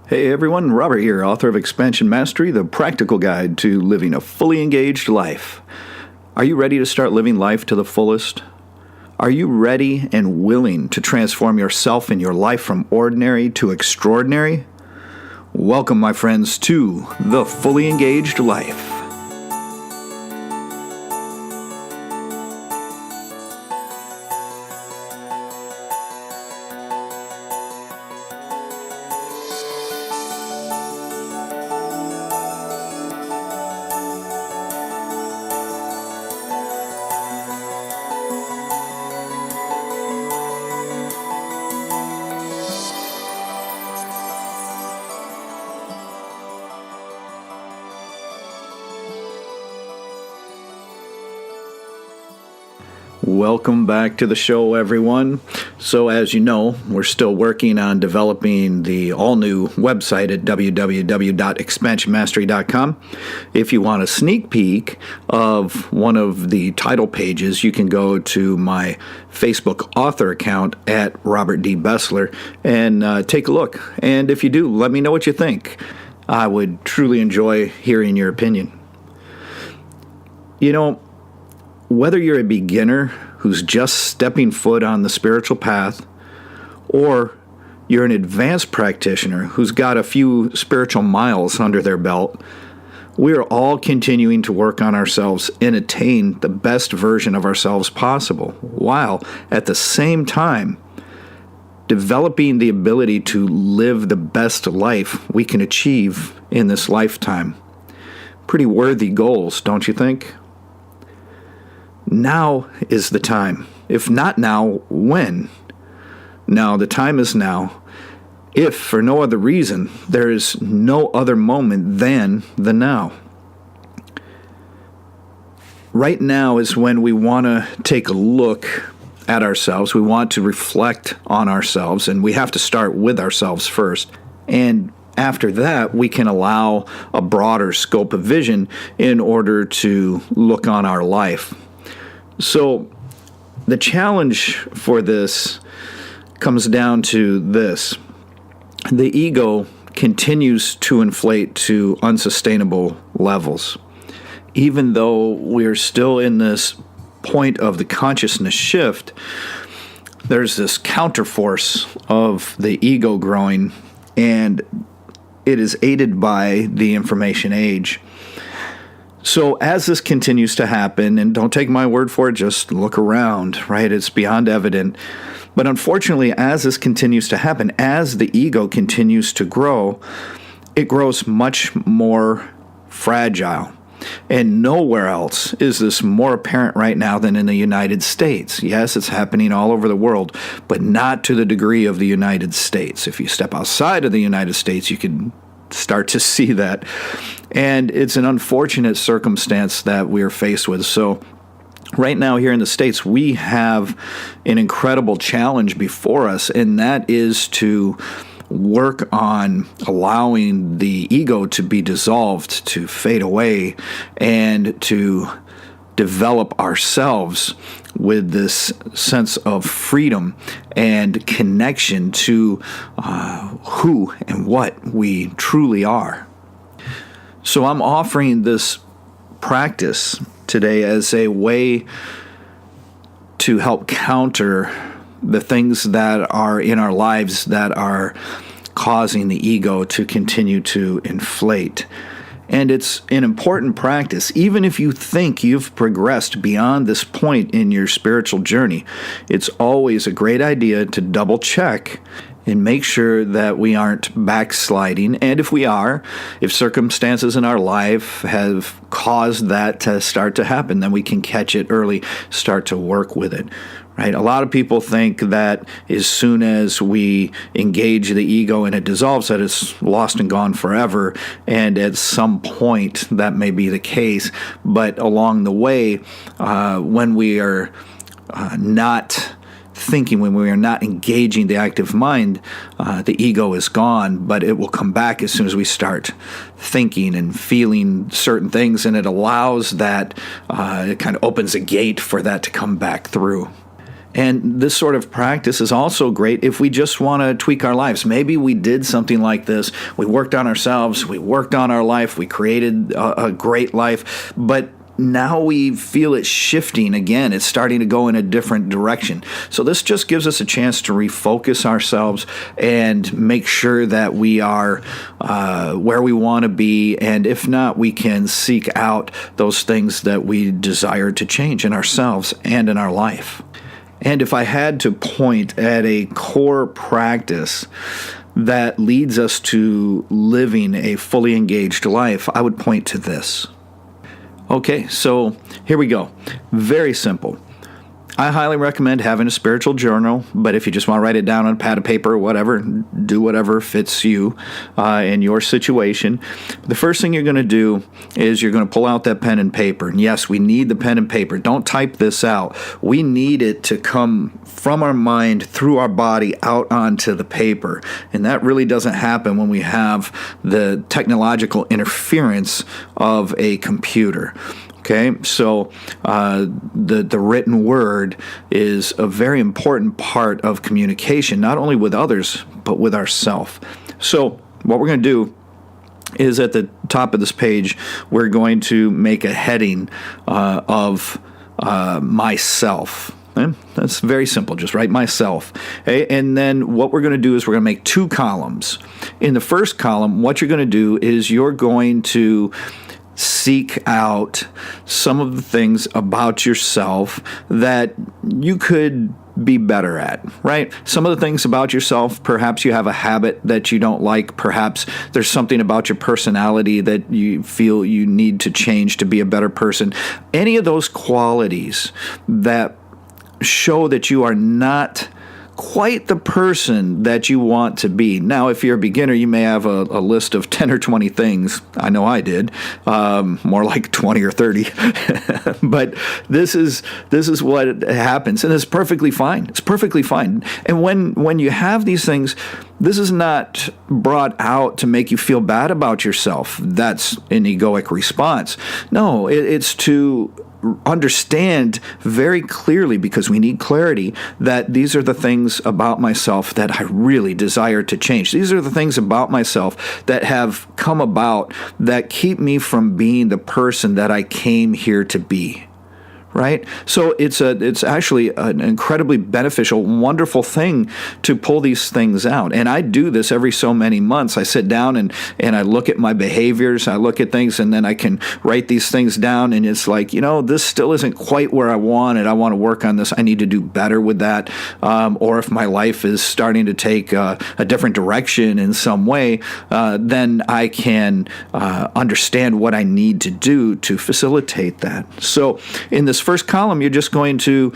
Hey everyone, Robert here, author of Expansion Mastery, the practical guide to living a fully engaged life. Are you ready to start living life to the fullest? Are you ready and willing to transform yourself and your life from ordinary to extraordinary? Welcome, my friends, to the Fully Engaged Life. Welcome back to the show, everyone. So as you know, we're still working on developing the all-new website at www.expansionmastery.com. If you want a sneak peek of one of the title pages, you can go to my Facebook author account at Robert D. Bessler and take a look. And if you do, let me know what you think. I would truly enjoy hearing your opinion. You know, whether you're a beginner who's just stepping foot on the spiritual path, or you're an advanced practitioner who's got a few spiritual miles under their belt, we are all continuing to work on ourselves and attain the best version of ourselves possible, while at the same time developing the ability to live the best life we can achieve in this lifetime. Pretty worthy goals, don't you think? Now is the time. If not now, when? Now, the time is now. If, for no other reason, there is no other moment than the now. Right now is when we want to take a look at ourselves. We want to reflect on ourselves, and we have to start with ourselves first. And after that, we can allow a broader scope of vision in order to look on our life. So the challenge for this comes down to this. The ego continues to inflate to unsustainable levels. Even though we're still in this point of the consciousness shift, there's this counterforce of the ego growing, and it is aided by the information age. So as this continues to happen, and don't take my word for it, just look around, right? It's beyond evident. But unfortunately, as this continues to happen, as the ego continues to grow, it grows much more fragile. And nowhere else is this more apparent right now than in the United States. Yes, it's happening all over the world, but not to the degree of the United States. If you step outside of the United States, you can start to see that. And it's an unfortunate circumstance that we're faced with. So right now here in the States, we have an incredible challenge before us, and that is to work on allowing the ego to be dissolved, to fade away, and to develop ourselves with this sense of freedom and connection to who and what we truly are. So I'm offering this practice today as a way to help counter the things that are in our lives that are causing the ego to continue to inflate. And it's an important practice. Even if you think you've progressed beyond this point in your spiritual journey, it's always a great idea to double check and make sure that we aren't backsliding. And if we are, if circumstances in our life have caused that to start to happen, then we can catch it early, start to work with it. Right? A lot of people think that as soon as we engage the ego and it dissolves, that it's lost and gone forever. And at some point, that may be the case. But along the way, when we are not thinking, when we are not engaging the active mind, the ego is gone, but it will come back as soon as we start thinking and feeling certain things. And it allows that, it kind of opens a gate for that to come back through. And this sort of practice is also great if we just want to tweak our lives. Maybe we did something like this. We worked on ourselves. We worked on our life. We created a great life. But now we feel it shifting again. It's starting to go in a different direction. So this just gives us a chance to refocus ourselves and make sure that we are where we want to be. And if not, we can seek out those things that we desire to change in ourselves and in our life. And if I had to point at a core practice that leads us to living a fully engaged life, I would point to this. Okay, so here we go. Very simple. I highly recommend having a spiritual journal, but if you just want to write it down on a pad of paper or whatever, do whatever fits you in your situation. The first thing you're going to do is you're going to pull out that pen and paper. And yes, we need the pen and paper. Don't type this out. We need it to come from our mind through our body out onto the paper. And that really doesn't happen when we have the technological interference of a computer. Okay, so the written word is a very important part of communication, not only with others, but with ourselves. So what we're going to do is at the top of this page, we're going to make a heading of myself. Okay? That's very simple. Just write myself. Okay? And then what we're going to do is we're going to make two columns. In the first column, what you're going to do is you're going to seek out some of the things about yourself that you could be better at, right? Some of the things about yourself, perhaps you have a habit that you don't like. Perhaps there's something about your personality that you feel you need to change to be a better person. Any of those qualities that show that you are not quite the person that you want to be. Now, if you're a beginner, you may have a list of 10 or 20 things. I know I did. More like 20 or 30. But this is what happens, and it's perfectly fine. It's perfectly fine. And when you have these things, this is not brought out to make you feel bad about yourself. That's an egoic response. No, it's to understand very clearly, because we need clarity, that these are the things about myself that I really desire to change. These are the things about myself that have come about that keep me from being the person that I came here to be. Right? So it's actually an incredibly beneficial, wonderful thing to pull these things out. And I do this every so many months. I sit down and I look at my behaviors, I look at things, and then I can write these things down, and it's like, this still isn't quite where I want it. I want to work on this. I need to do better with that. Or if my life is starting to take a different direction in some way, then I can understand what I need to do to facilitate that. So in this first column, you're just going to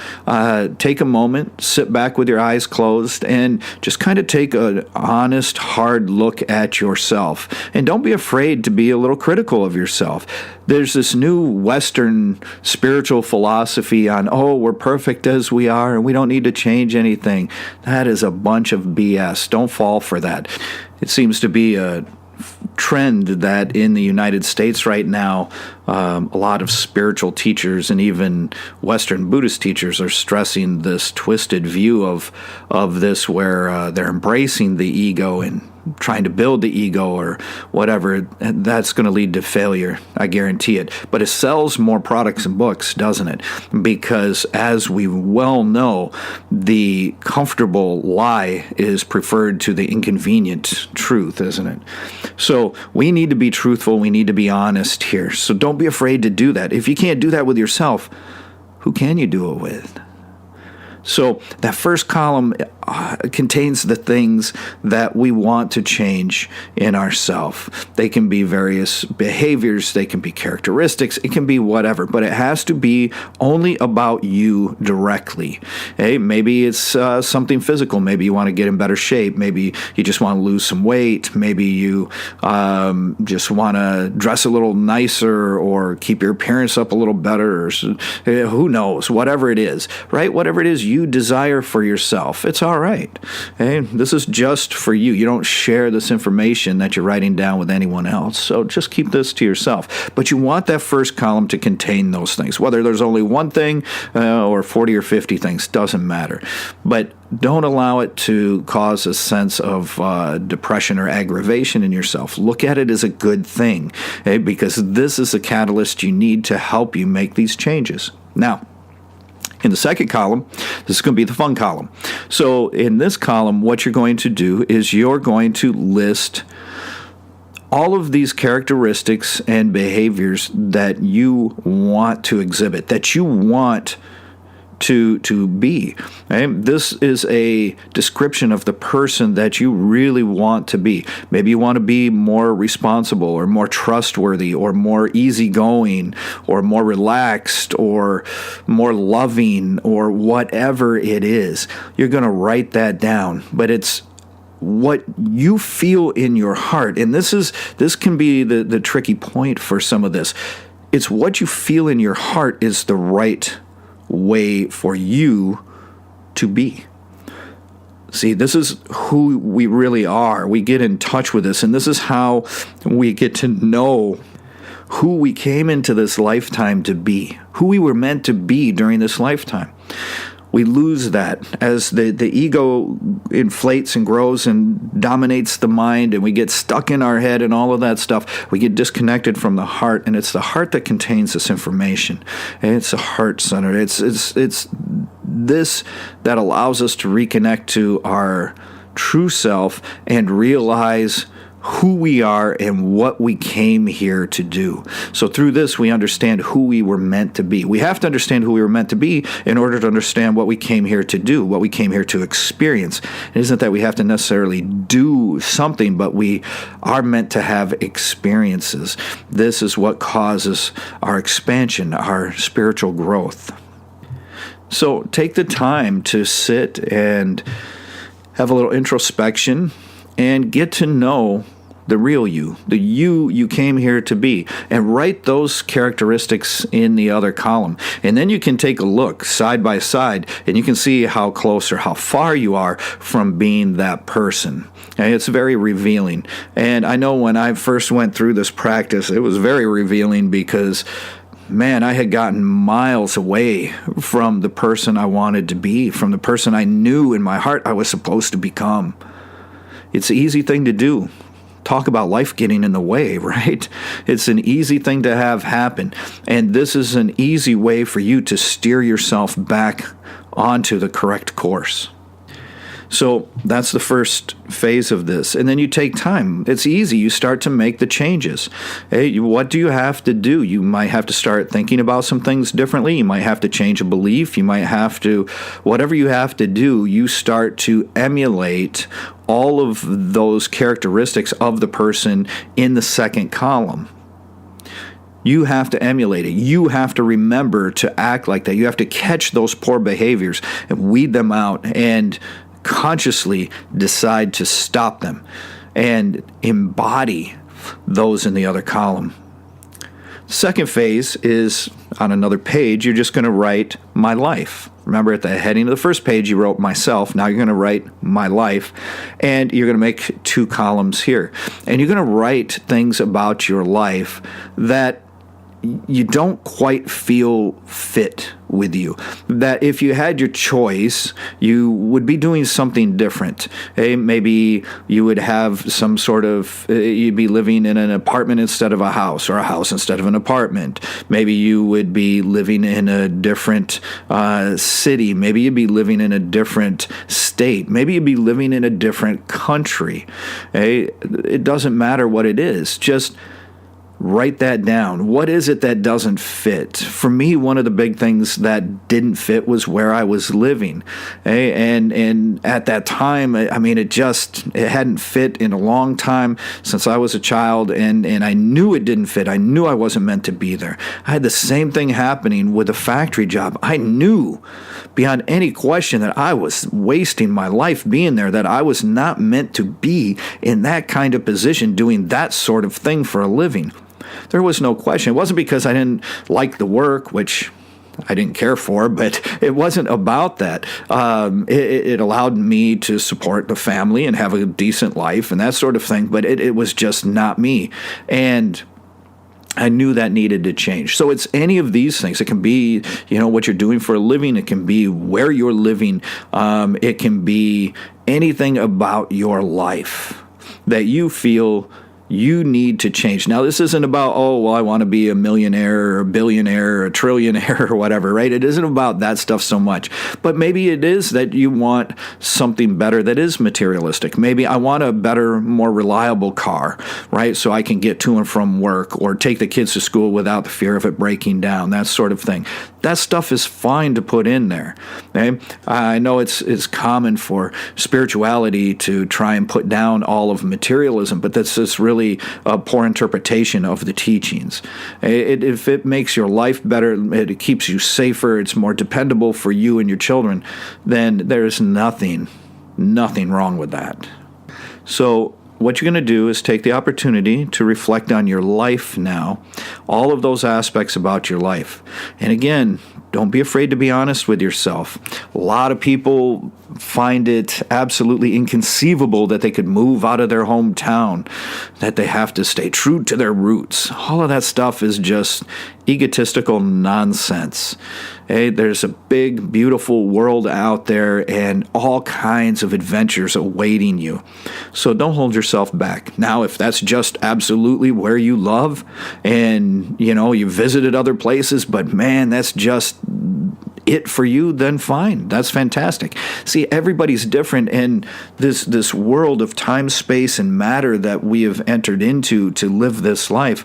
take a moment, sit back with your eyes closed, and just kind of take an honest, hard look at yourself. And don't be afraid to be a little critical of yourself. There's this new Western spiritual philosophy on, we're perfect as we are and we don't need to change anything. That is a bunch of BS. Don't fall for that. It seems to be a trend that in the United States right now, a lot of spiritual teachers and even Western Buddhist teachers are stressing this twisted view of this, where they're embracing the ego and trying to build the ego or whatever. And that's going to lead to failure, I guarantee it. But it sells more products and books, doesn't it? Because as we well know, the comfortable lie is preferred to the inconvenient truth, isn't it? So we need to be truthful. We need to be honest here. So don't be afraid to do that. If you can't do that with yourself, who can you do it with? So that first column contains the things that we want to change in ourselves. They can be various behaviors, they can be characteristics, it can be whatever, but it has to be only about you directly. Hey, maybe it's something physical. Maybe you want to get in better shape. Maybe you just want to lose some weight. Maybe you just want to dress a little nicer or keep your appearance up a little better. Or, who knows? Whatever it is, right? Whatever it is you desire for yourself, it's all all right. Hey, this is just for you. You don't share this information that you're writing down with anyone else. So just keep this to yourself. But you want that first column to contain those things. Whether there's only one thing or 40 or 50 things, doesn't matter. But don't allow it to cause a sense of depression or aggravation in yourself. Look at it as a good thing, because this is the catalyst you need to help you make these changes. Now, in the second column, this is going to be the fun column. So in this column, what you're going to do is you're going to list all of these characteristics and behaviors that you want to exhibit, that you want to be. Okay? This is a description of the person that you really want to be. Maybe you want to be more responsible or more trustworthy or more easygoing or more relaxed or more loving or whatever it is. You're going to write that down, but it's what you feel in your heart. And this can be the tricky point for some of this. It's what you feel in your heart is the right way for you to be. See, this is who we really are. We get in touch with this, and this is how we get to know who we came into this lifetime to be, who we were meant to be during this lifetime. We lose that as the ego inflates and grows and dominates the mind, and we get stuck in our head and all of that stuff. We get disconnected from the heart, and it's the heart that contains this information. And it's a heart center. It's this that allows us to reconnect to our true self and realize who we are and what we came here to do. So through this, we understand who we were meant to be. We have to understand who we were meant to be in order to understand what we came here to do, what we came here to experience. It isn't that we have to necessarily do something, but we are meant to have experiences. This is what causes our expansion, our spiritual growth. So take the time to sit and have a little introspection and get to know the real you, the you came here to be, and write those characteristics in the other column. And then you can take a look side by side, and you can see how close or how far you are from being that person. And it's very revealing. And I know when I first went through this practice, it was very revealing because, man, I had gotten miles away from the person I wanted to be, from the person I knew in my heart I was supposed to become. It's an easy thing to do. Talk about life getting in the way, right? It's an easy thing to have happen. And this is an easy way for you to steer yourself back onto the correct course. So that's the first phase of this. And then you take time. It's easy. You start to make the changes. Hey, what do you have to do? You might have to start thinking about some things differently. You might have to change a belief. You might have to, whatever you have to do, you start to emulate all of those characteristics of the person in the second column. You have to emulate it. You have to remember to act like that. You have to catch those poor behaviors and weed them out and consciously decide to stop them and embody those in the other column. Second phase is on another page. You're just going to write my life. Remember, at the heading of the first page, you wrote myself. Now you're going to write my life, and you're going to make two columns here. And you're going to write things about your life that you don't quite feel fit with you. That if you had your choice, you would be doing something different. Maybe you would have some sort of, you'd be living in an apartment instead of a house, or a house instead of an apartment. Maybe you would be living in a different city. Maybe you'd be living in a different state. Maybe you'd be living in a different country. It doesn't matter what it is. Just write that down. What is it that doesn't fit? For me, one of the big things that didn't fit was where I was living. And at that time, I mean, it hadn't fit in a long time since I was a child, and I knew it didn't fit. I knew I wasn't meant to be there. I had the same thing happening with a factory job. I knew beyond any question that I was wasting my life being there, that I was not meant to be in that kind of position doing that sort of thing for a living. There was no question. It wasn't because I didn't like the work, which I didn't care for, but it wasn't about that. It allowed me to support the family and have a decent life and that sort of thing, but it was just not me. And I knew that needed to change. So it's any of these things. It can be, what you're doing for a living. It can be where you're living. It can be anything about your life that you feel you need to change. Now, this isn't about, I want to be a millionaire or a billionaire or a trillionaire or whatever, right? It isn't about that stuff so much. But maybe it is that you want something better that is materialistic. Maybe I want a better, more reliable car, right? So I can get to and from work or take the kids to school without the fear of it breaking down, that sort of thing. That stuff is fine to put in there. Okay? I know it's common for spirituality to try and put down all of materialism, but that's just really a poor interpretation of the teachings. If it makes your life better, it keeps you safer, it's more dependable for you and your children, then there's nothing wrong with that. So what you're going to do is take the opportunity to reflect on your life now, all of those aspects about your life. And again, don't be afraid to be honest with yourself. A lot of people find it absolutely inconceivable that they could move out of their hometown, that they have to stay true to their roots. All of that stuff is just egotistical nonsense. Hey, there's a big, beautiful world out there and all kinds of adventures awaiting you. So don't hold yourself back. Now, if that's just absolutely where you love and, you visited other places, but man, that's just it for you, then fine. That's fantastic. See, everybody's different, and this world of time, space, and matter that we have entered into to live this life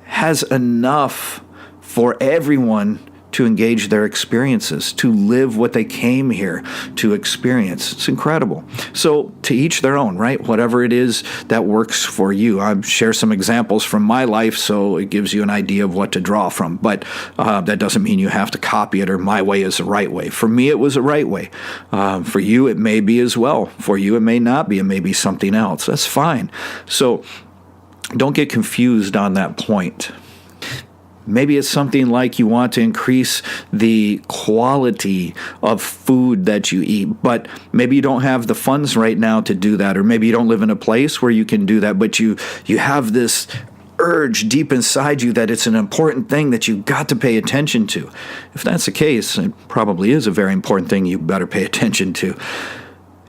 has enough for everyone to engage their experiences, to live what they came here to experience. It's incredible. So to each their own, right? Whatever it is that works for you. I'll share some examples from my life so it gives you an idea of what to draw from. But that doesn't mean you have to copy it or my way is the right way. For me, it was the right way. For you, it may be as well. For you, it may not be. It may be something else. That's fine. So don't get confused on that point. Maybe it's something like you want to increase the quality of food that you eat, but maybe you don't have the funds right now to do that, or maybe you don't live in a place where you can do that, but you have this urge deep inside you that it's an important thing that you got to pay attention to. If that's the case, it probably is a very important thing you better pay attention to.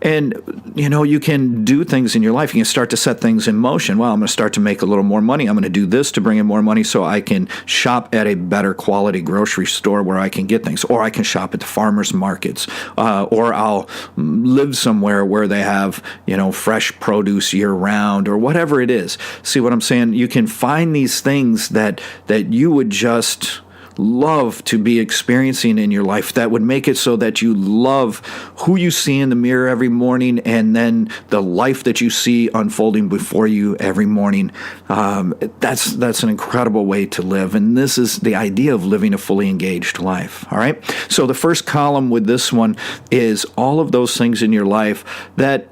And, you can do things in your life. You can start to set things in motion. Well, I'm going to start to make a little more money. I'm going to do this to bring in more money so I can shop at a better quality grocery store where I can get things. Or I can shop at the farmers markets. Or I'll live somewhere where they have, fresh produce year round or whatever it is. See what I'm saying? You can find these things that you would just love to be experiencing in your life that would make it so that you love who you see in the mirror every morning and then the life that you see unfolding before you every morning. That's an incredible way to live, and this is the idea of living a fully engaged life. All right, so the first column with this one is all of those things in your life that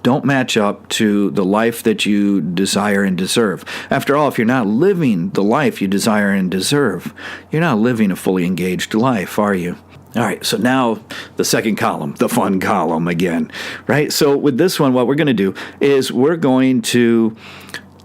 don't match up to the life that you desire and deserve. After all, if you're not living the life you desire and deserve, you're not living a fully engaged life, are you? All right, so now the second column, the fun column again, right? So with this one, what we're going to do is we're going to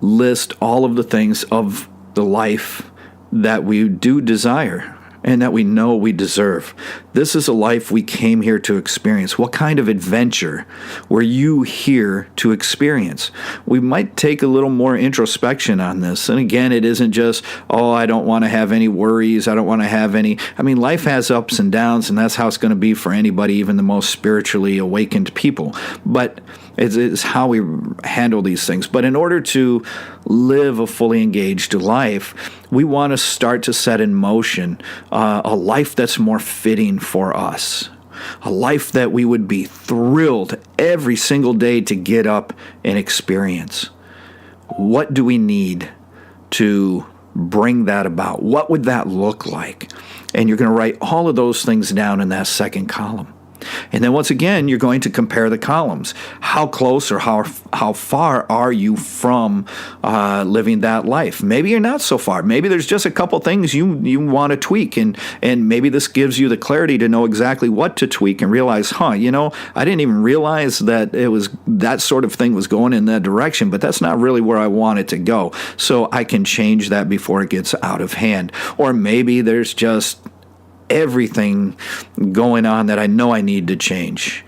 list all of the things of the life that we do desire and that we know we deserve. This is a life we came here to experience. What kind of adventure were you here to experience? We might take a little more introspection on this. And again, it isn't just, I don't want to have any worries. I don't want to have any. Life has ups and downs, and that's how it's going to be for anybody, even the most spiritually awakened people. But it's how we handle these things. But in order to live a fully engaged life, we want to start to set in motion a life that's more fitting for us. A life that we would be thrilled every single day to get up and experience. What do we need to bring that about? What would that look like? And you're going to write all of those things down in that second column. And then once again, you're going to compare the columns. How close or how far are you from living that life? Maybe you're not so far. Maybe there's just a couple things you want to tweak, and maybe this gives you the clarity to know exactly what to tweak and realize, I didn't even realize that it was that sort of thing was going in that direction, but that's not really where I want it to go. So I can change that before it gets out of hand. Or maybe there's just everything going on that I know I need to change.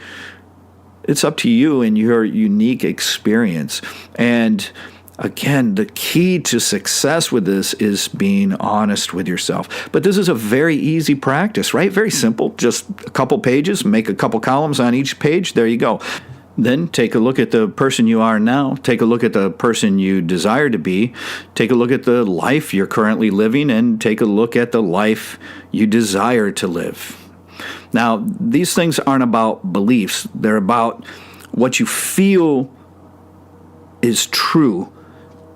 It's up to you and your unique experience. And again, the key to success with this is being honest with yourself. But this is a very easy practice, right? Very simple. Just a couple pages, make a couple columns on each page. There you go. Then take a look at the person you are now. Take a look at the person you desire to be. Take a look at the life you're currently living, and take a look at the life you desire to live. Now, these things aren't about beliefs. They're about what you feel is true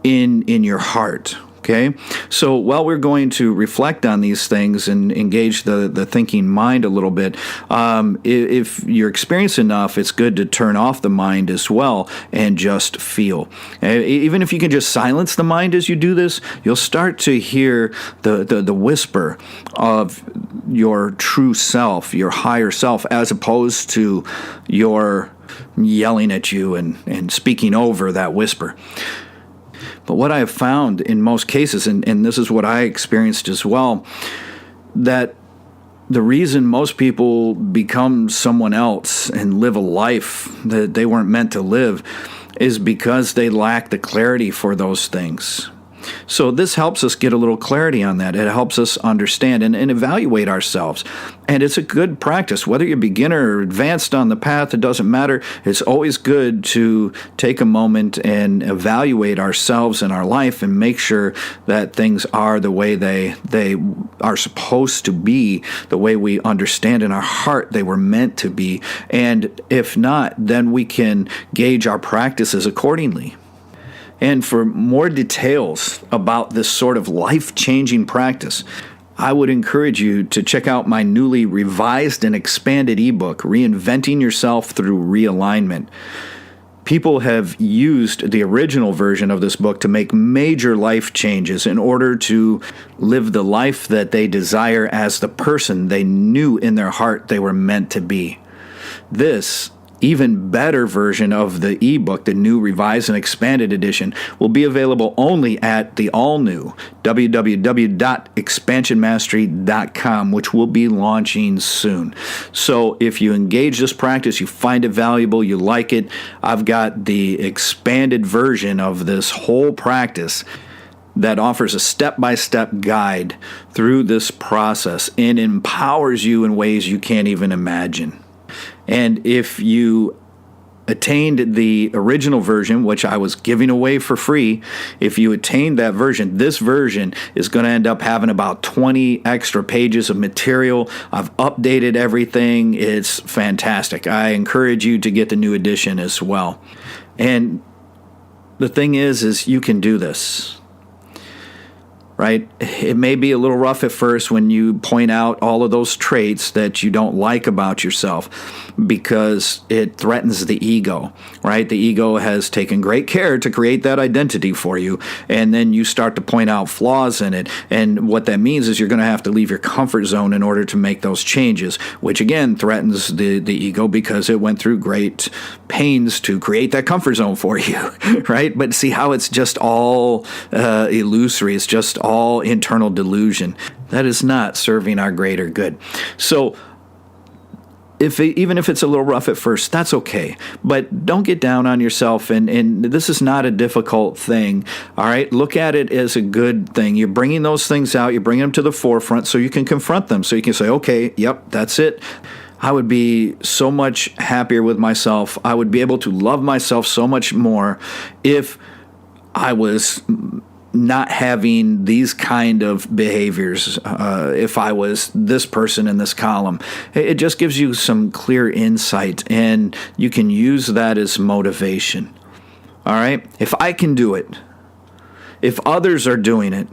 in your heart. Okay, so while we're going to reflect on these things and engage the thinking mind a little bit, if you're experienced enough, it's good to turn off the mind as well and just feel. Even if you can just silence the mind as you do this, you'll start to hear the whisper of your true self, your higher self, as opposed to your yelling at you and speaking over that whisper. But what I have found in most cases, and this is what I experienced as well, that the reason most people become someone else and live a life that they weren't meant to live is because they lack the clarity for those things. So this helps us get a little clarity on that. It helps us understand and evaluate ourselves. And it's a good practice. Whether you're beginner or advanced on the path, it doesn't matter. It's always good to take a moment and evaluate ourselves and our life and make sure that things are the way they are supposed to be, the way we understand in our heart they were meant to be. And if not, then we can gauge our practices accordingly. And for more details about this sort of life-changing practice, I would encourage you to check out my newly revised and expanded ebook, Reinventing Yourself Through Realignment. People have used the original version of this book to make major life changes in order to live the life that they desire as the person they knew in their heart they were meant to be. This even better version of the ebook, the new revised and expanded edition, will be available only at the all-new www.expansionmastery.com, which will be launching soon. So if you engage this practice, you find it valuable, you like it, I've got the expanded version of this whole practice that offers a step-by-step guide through this process and empowers you in ways you can't even imagine. And if you attained the original version, which I was giving away for free, if you attained that version, this version is going to end up having about 20 extra pages of material. I've updated everything. It's fantastic. I encourage you to get the new edition as well. And the thing is you can do this. Right? It may be a little rough at first when you point out all of those traits that you don't like about yourself because it threatens the ego, right? The ego has taken great care to create that identity for you, and then you start to point out flaws in it. And what that means is you're going to have to leave your comfort zone in order to make those changes, which again threatens the ego because it went through great pains to create that comfort zone for you, right? But see how it's just all illusory. It's just all internal delusion. That is not serving our greater good. So even if it's a little rough at first, that's okay. But don't get down on yourself, and this is not a difficult thing, all right? Look at it as a good thing. You're bringing those things out. You're bringing them to the forefront so you can confront them, so you can say, okay, yep, that's it. I would be so much happier with myself. I would be able to love myself so much more if I was not having these kind of behaviors, if I was this person in this column. It just gives you some clear insight, and you can use that as motivation. All right? If I can do it, if others are doing it,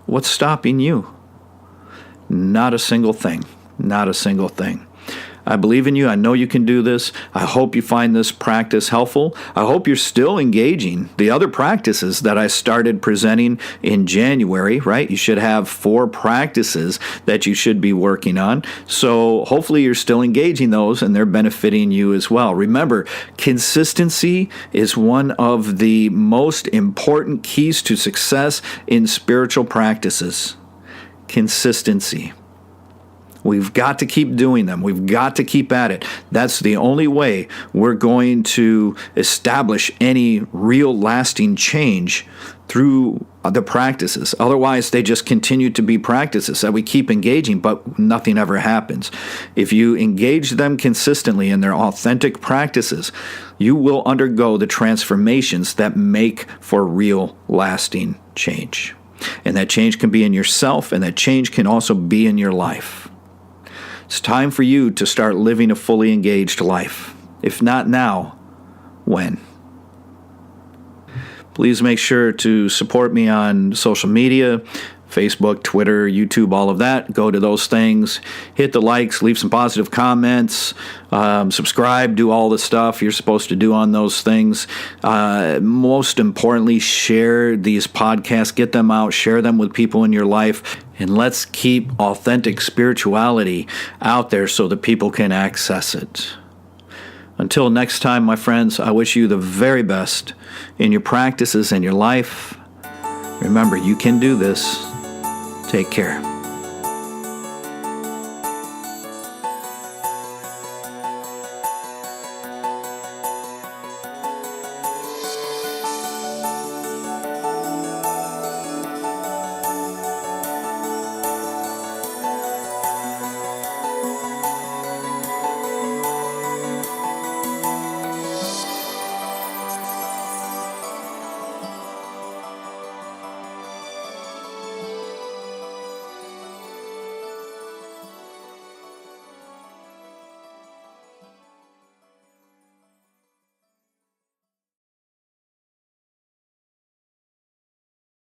what's stopping you? Not a single thing. Not a single thing. I believe in you. I know you can do this. I hope you find this practice helpful. I hope you're still engaging the other practices that I started presenting in January, right? You should have 4 practices that you should be working on. So hopefully you're still engaging those and they're benefiting you as well. Remember, consistency is one of the most important keys to success in spiritual practices. Consistency. We've got to keep doing them. We've got to keep at it. That's the only way we're going to establish any real lasting change through the practices. Otherwise, they just continue to be practices that we keep engaging, but nothing ever happens. If you engage them consistently in their authentic practices, you will undergo the transformations that make for real lasting change. And that change can be in yourself, and that change can also be in your life. It's time for you to start living a fully engaged life. If not now, when? Please make sure to support me on social media, Facebook, Twitter, YouTube, all of that. Go to those things. Hit the likes, leave some positive comments, subscribe, do all the stuff you're supposed to do on those things. Most importantly, share these podcasts. Get them out. Share them with people in your life. And let's keep authentic spirituality out there so that people can access it. Until next time, my friends, I wish you the very best in your practices and your life. Remember, you can do this. Take care.